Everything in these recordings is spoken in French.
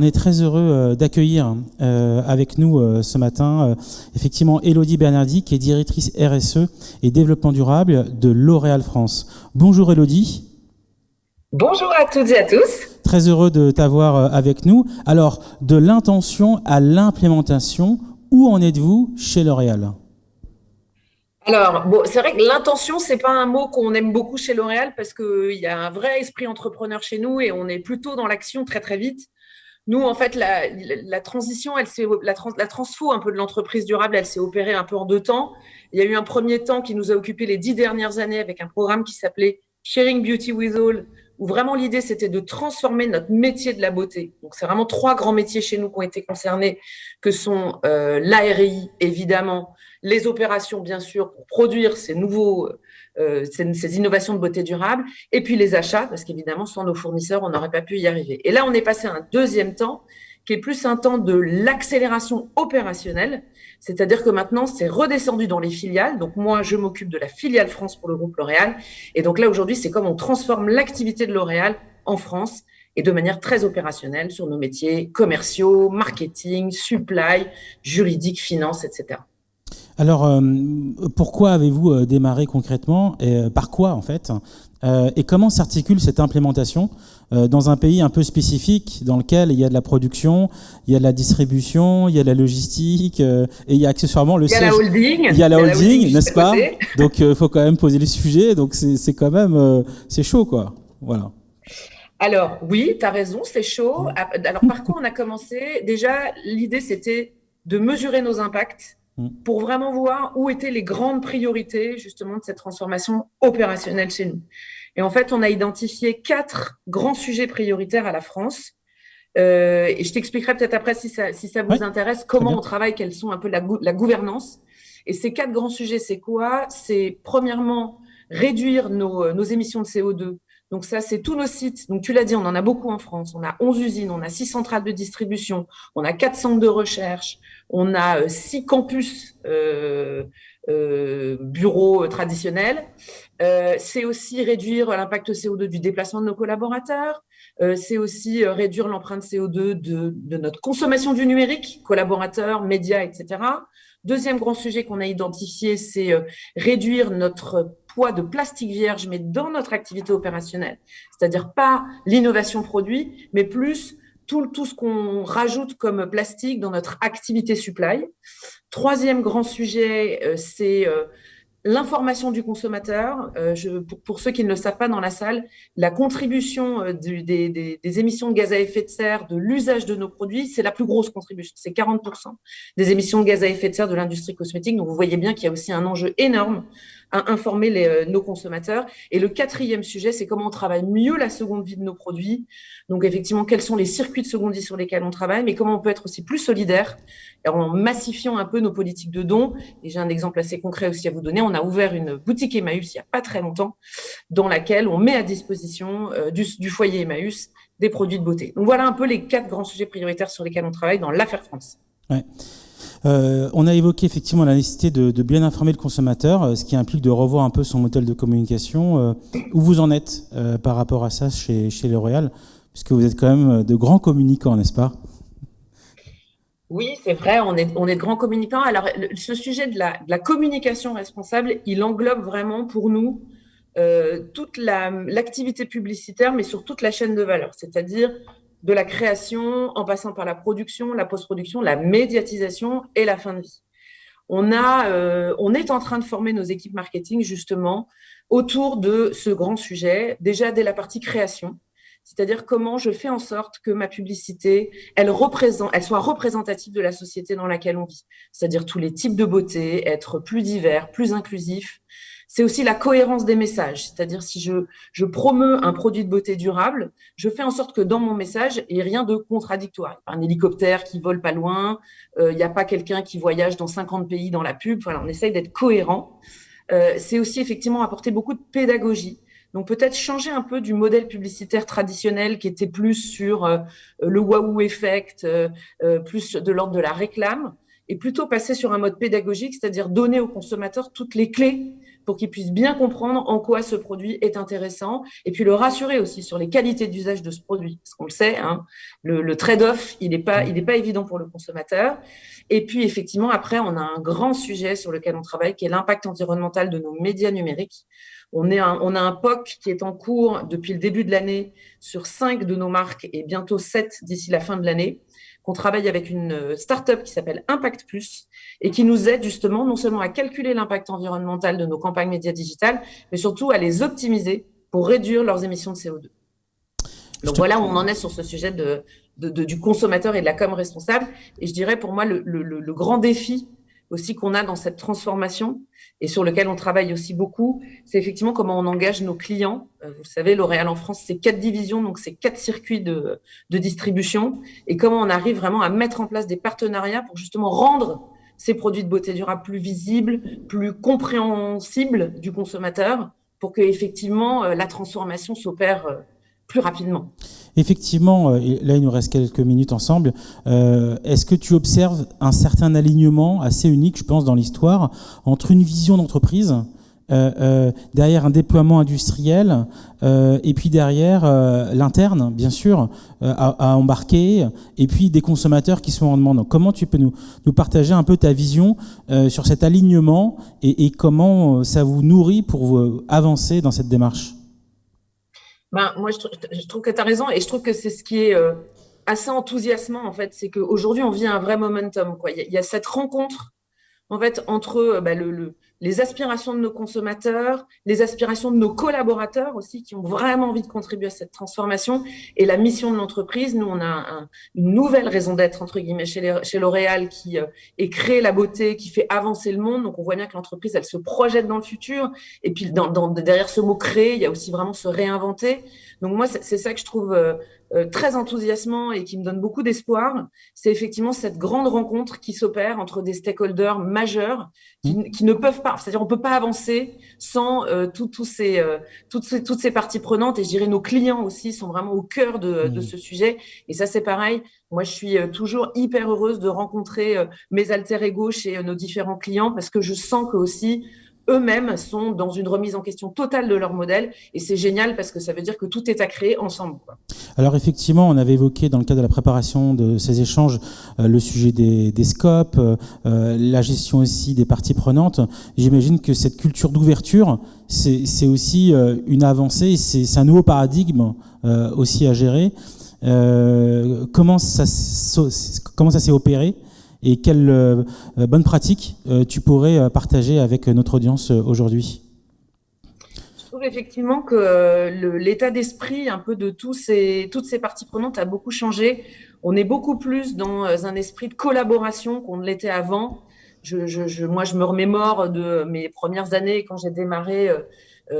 On est très heureux d'accueillir avec nous ce matin effectivement Élodie Bernardi, qui est directrice RSE et développement durable de L'Oréal France. Bonjour Élodie. Bonjour à toutes et à tous. Très heureux de t'avoir avec nous. Alors, de l'intention à l'implémentation, où en êtes-vous chez L'Oréal ? Alors, bon, c'est vrai que l'intention, c'est pas un mot qu'on aime beaucoup chez L'Oréal parce qu'il y a un vrai esprit entrepreneur chez nous et on est plutôt dans l'action très très vite. Nous, en fait, la transition, la transfo un peu de l'entreprise durable, elle s'est opérée un peu en deux temps. Il y a eu un premier temps qui nous a occupé les 10 dernières années avec un programme qui s'appelait Sharing Beauty with All, où vraiment l'idée, c'était de transformer notre métier de la beauté. Donc, c'est vraiment trois grands métiers chez nous qui ont été concernés, que sont l'ARI, évidemment, les opérations, bien sûr, pour produire ces innovations de beauté durable, et puis les achats, parce qu'évidemment, sans nos fournisseurs, on n'aurait pas pu y arriver. Et là, on est passé à un deuxième temps, qui est plus un temps de l'accélération opérationnelle, c'est-à-dire que maintenant, c'est redescendu dans les filiales. Donc moi, je m'occupe de la filiale France pour le groupe L'Oréal. Et donc là, aujourd'hui, c'est comme on transforme l'activité de L'Oréal en France et de manière très opérationnelle sur nos métiers commerciaux, marketing, supply, juridique, finance, etc. Alors, pourquoi avez-vous démarré concrètement et par quoi en fait et comment s'articule cette implémentation dans un pays un peu spécifique dans lequel il y a de la production, il y a de la distribution, il y a de la logistique et il y a accessoirement le siège. Il y a la holding, n'est-ce pas ? Donc, il faut quand même poser les sujets. Donc, c'est quand même c'est chaud, quoi. Voilà. Alors, oui, tu as raison, c'est chaud. Alors, par quoi on a commencé ? Déjà, l'idée, c'était de mesurer nos impacts pour vraiment voir où étaient les grandes priorités, justement, de cette transformation opérationnelle chez nous. Et en fait, on a identifié 4 grands sujets prioritaires à la France. Et je t'expliquerai peut-être après, si ça vous intéresse, comment on travaille, quelles sont un peu la gouvernance. Et ces 4 grands sujets, c'est quoi ? C'est premièrement réduire nos émissions de CO2. Donc ça, c'est tous nos sites. Donc tu l'as dit, on en a beaucoup en France. On a 11 usines, on a 6 centrales de distribution, on a 4 centres de recherche, on a 6 campus bureaux traditionnels. C'est aussi réduire l'impact CO2 du déplacement de nos collaborateurs. C'est aussi réduire l'empreinte CO2 de notre consommation du numérique, collaborateurs, médias, etc. Deuxième grand sujet qu'on a identifié, c'est réduire notre poids de plastique vierge, mais dans notre activité opérationnelle. C'est-à-dire pas l'innovation produit, mais plus tout ce qu'on rajoute comme plastique dans notre activité supply. Troisième grand sujet, c'est l'information du consommateur. Pour ceux qui ne le savent pas dans la salle, la contribution des émissions de gaz à effet de serre de l'usage de nos produits, c'est la plus grosse contribution. C'est 40% des émissions de gaz à effet de serre de l'industrie cosmétique. Donc, vous voyez bien qu'il y a aussi un enjeu énorme à informer nos consommateurs. Et le quatrième sujet, c'est comment on travaille mieux la seconde vie de nos produits. Donc, effectivement, quels sont les circuits de seconde vie sur lesquels on travaille, mais comment on peut être aussi plus solidaire en massifiant un peu nos politiques de dons. Et j'ai un exemple assez concret aussi à vous donner. On a ouvert une boutique Emmaüs il n'y a pas très longtemps, dans laquelle on met à disposition du foyer Emmaüs des produits de beauté. Donc voilà un peu les 4 grands sujets prioritaires sur lesquels on travaille dans l'affaire France. Ouais. On a évoqué effectivement la nécessité de bien informer le consommateur, ce qui implique de revoir un peu son modèle de communication. Où vous en êtes par rapport à ça chez L'Oréal, puisque vous êtes quand même de grands communicants, n'est-ce pas ? Oui, c'est vrai, on est de grands communicants. Alors, ce sujet de la communication responsable, il englobe vraiment pour nous toute l'activité publicitaire, mais sur toute la chaîne de valeur, c'est-à-dire de la création en passant par la production, la post-production, la médiatisation et la fin de vie. On est en train de former nos équipes marketing justement autour de ce grand sujet, déjà dès la partie création. C'est-à-dire comment je fais en sorte que ma publicité, elle soit représentative de la société dans laquelle on vit. C'est-à-dire tous les types de beauté, être plus divers, plus inclusif. C'est aussi la cohérence des messages. C'est-à-dire si je promeus un produit de beauté durable, je fais en sorte que dans mon message, il n'y ait rien de contradictoire. Un hélicoptère qui vole pas loin, il n'y a pas quelqu'un qui voyage dans 50 pays dans la pub. Voilà, on essaye d'être cohérent. C'est aussi effectivement apporter beaucoup de pédagogie. Donc peut-être changer un peu du modèle publicitaire traditionnel qui était plus sur le waouh effect, plus de l'ordre de la réclame, et plutôt passer sur un mode pédagogique, c'est-à-dire donner aux consommateurs toutes les clés pour qu'il puisse bien comprendre en quoi ce produit est intéressant et puis le rassurer aussi sur les qualités d'usage de ce produit. Parce qu'on le sait, hein, le trade-off, il n'est pas évident pour le consommateur. Et puis, effectivement, après, on a un grand sujet sur lequel on travaille qui est l'impact environnemental de nos médias numériques. On a un POC qui est en cours depuis le début de l'année sur 5 de nos marques et bientôt 7 d'ici la fin de l'année, qu'on travaille avec une start-up qui s'appelle Impact Plus et qui nous aide justement non seulement à calculer l'impact environnemental de nos campagnes médias digitales, mais surtout à les optimiser pour réduire leurs émissions de CO2. Donc voilà où on en est sur ce sujet du consommateur et de la com responsable. Et je dirais pour moi le grand défi aussi qu'on a dans cette transformation et sur lequel on travaille aussi beaucoup, c'est effectivement comment on engage nos clients. Vous savez, L'Oréal en France, c'est 4 divisions, donc c'est 4 circuits de distribution, et comment on arrive vraiment à mettre en place des partenariats pour justement rendre ces produits de beauté durable plus visibles, plus compréhensibles du consommateur, pour que effectivement la transformation s'opère plus rapidement. Effectivement, là il nous reste quelques minutes ensemble. Est-ce que tu observes un certain alignement assez unique, je pense, dans l'histoire, entre une vision d'entreprise, derrière un déploiement industriel, et puis derrière l'interne, bien sûr, à embarquer, et puis des consommateurs qui sont en demande. Comment tu peux nous partager un peu ta vision sur cet alignement et comment ça vous nourrit pour vous avancer dans cette démarche ? Moi, je trouve que tu as raison et je trouve que c'est ce qui est assez enthousiasmant, en fait. C'est qu'aujourd'hui, on vit un vrai momentum, quoi. Il y a cette rencontre, en fait, entre les aspirations de nos consommateurs, les aspirations de nos collaborateurs aussi, qui ont vraiment envie de contribuer à cette transformation, et la mission de l'entreprise. Nous, on a une nouvelle raison d'être, entre guillemets, chez L'Oréal, qui est créer la beauté, qui fait avancer le monde. Donc, on voit bien que l'entreprise, elle se projette dans le futur. Et puis, derrière ce mot créer, il y a aussi vraiment se réinventer. Donc, moi, c'est ça que je trouve très enthousiasmant et qui me donne beaucoup d'espoir. C'est effectivement cette grande rencontre qui s'opère entre des stakeholders majeurs qui ne peuvent pas, c'est-à-dire on peut pas avancer sans toutes ces parties prenantes, et je dirais nos clients aussi sont vraiment au cœur de ce sujet. Et ça, c'est pareil. Moi, je suis toujours hyper heureuse de rencontrer mes alter ego chez nos différents clients, parce que je sens que aussi eux-mêmes sont dans une remise en question totale de leur modèle, et c'est génial parce que ça veut dire que tout est à créer ensemble, quoi. Alors effectivement, on avait évoqué dans le cadre de la préparation de ces échanges le sujet des scopes, la gestion aussi des parties prenantes. J'imagine que cette culture d'ouverture, c'est aussi une avancée, c'est un nouveau paradigme aussi à gérer. Comment ça s'est opéré et quelles bonnes pratiques tu pourrais partager avec notre audience aujourd'hui ? Je trouve effectivement que l'état d'esprit un peu de toutes ces parties prenantes a beaucoup changé. On est beaucoup plus dans un esprit de collaboration qu'on ne l'était avant. Moi, je me remémore de mes premières années quand j'ai démarré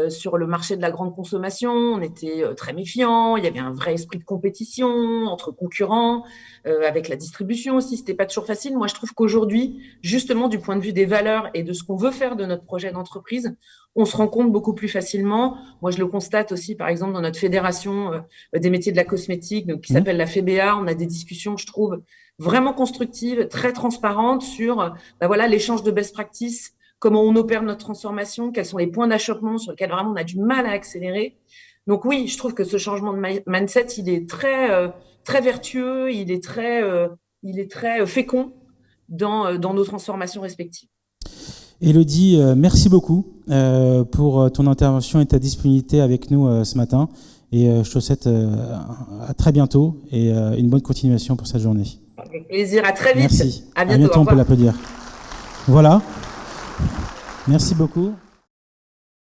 sur le marché de la grande consommation. On était très méfiants. Il y avait un vrai esprit de compétition entre concurrents, avec la distribution aussi. C'était pas toujours facile. Moi, je trouve qu'aujourd'hui, justement, du point de vue des valeurs et de ce qu'on veut faire de notre projet d'entreprise, on se rend compte beaucoup plus facilement. Moi, je le constate aussi, par exemple, dans notre fédération des métiers de la cosmétique, donc, qui s'appelle la FEBA. On a des discussions, je trouve, vraiment constructives, très transparentes sur l'échange de best practices, comment on opère notre transformation, quels sont les points d'achoppement sur lesquels vraiment on a du mal à accélérer. Donc oui, je trouve que ce changement de mindset, il est très vertueux, il est très fécond dans nos transformations respectives. Élodie, merci beaucoup pour ton intervention et ta disponibilité avec nous ce matin. Et je te souhaite à très bientôt et une bonne continuation pour cette journée. Avec plaisir, à très vite. Merci. À bientôt, on peut l'applaudir. Voilà. Merci beaucoup.